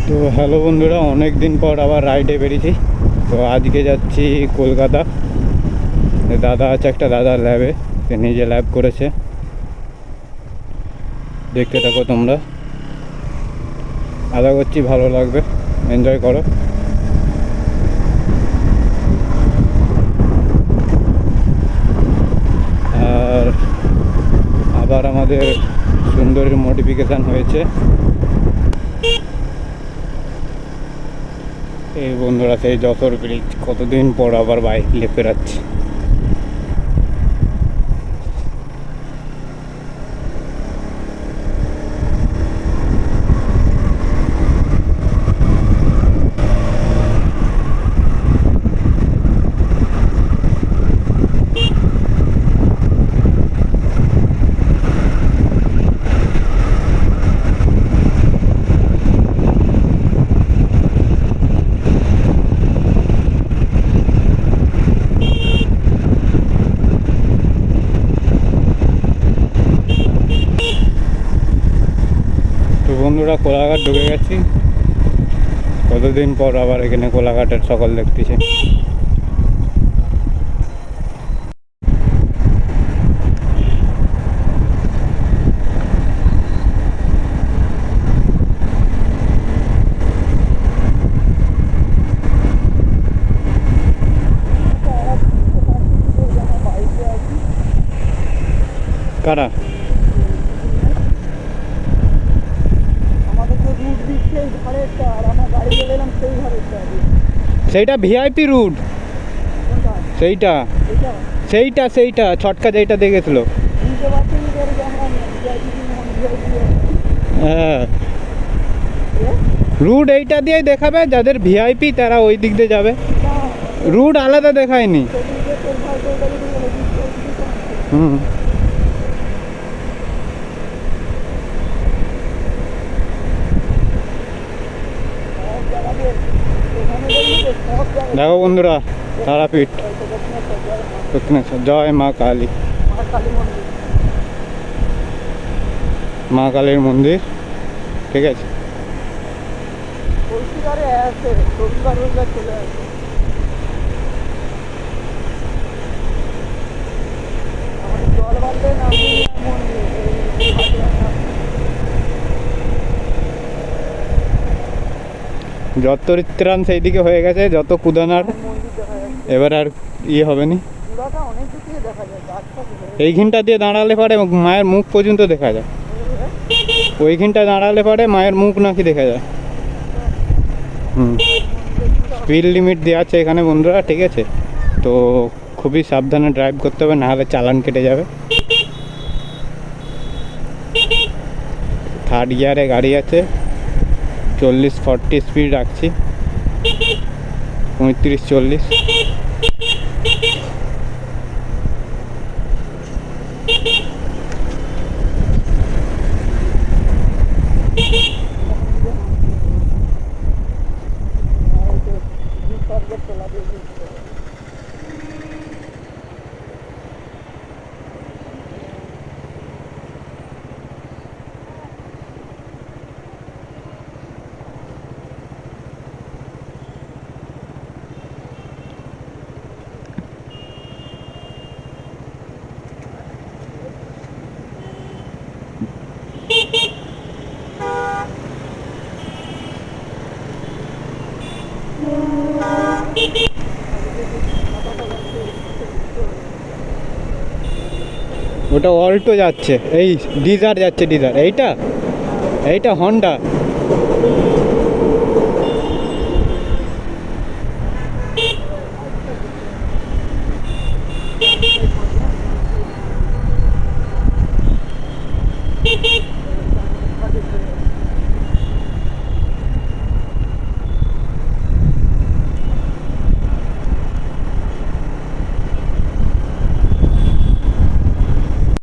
তো হ্যালো বন্ধুরা, অনেক দিন পর আবার রাইডে বেরিয়েছি। তো আজকে যাচ্ছি কলকাতা। দাদা আছে একটা, দাদার ল্যাবে, সে নিজে ল্যাব করেছে। দেখতে থাকো তোমরা, আশা করছি ভালো লাগবে, এনজয় করো। আর আবার আমাদের সুন্দরীর মডিফিকেশান হয়েছে। এই বন্ধুরা সেই যশোর ব্রিজ, কতদিন পর আবার বাইক নিয়ে পেরাচ্ছি। বন্ধুরা কোলাঘাট ঢুকে গেছি, কতদিন পর আবার এখানে কোলাঘাটের সকল দেখতেছি। কারা? সেইটা ভিআইপি রুট, সেইটা সেইটা সেইটা ছটকা যেটা দেখেছিল। হ্যাঁ, রুট এইটা দিয়েই দেখাবে, যাদের ভিআইপি তারা ওই দিক দিয়ে যাবে, রুট আলাদা দেখায়নি। হুম, দেখো বন্ধুরা, তারাপীঠ, দক্ষিণেশ্বর, জয় মা কালী, মা কালীর মন্দির। ঠিক আছে, যত ত্রাণ সেই দিকে হয়ে গেছে, যত কুদানার, এবার আর ইয়ে হবে নি। এইখানটা দিয়ে দাঁড়ালে পারে মায়ের মুখ পর্যন্ত দেখা যায়, ওইখানটা দাঁড়ালে পারে মায়ের মুখ নাকি দেখা যায়। স্পিড লিমিট দেওয়া আছে এখানে বন্ধুরা, ঠিক আছে? তো খুবই সাবধানে ড্রাইভ করতে হবে, নাহলে চালান কেটে যাবে। থার্ড গিয়ারে গাড়ি আছে, 40-40 স্পিড রাখছি, 35-40। ওটা অল্টো যাচ্ছে, এই ডিজার যাচ্ছে, ডিজার। এইটা হন্ডা।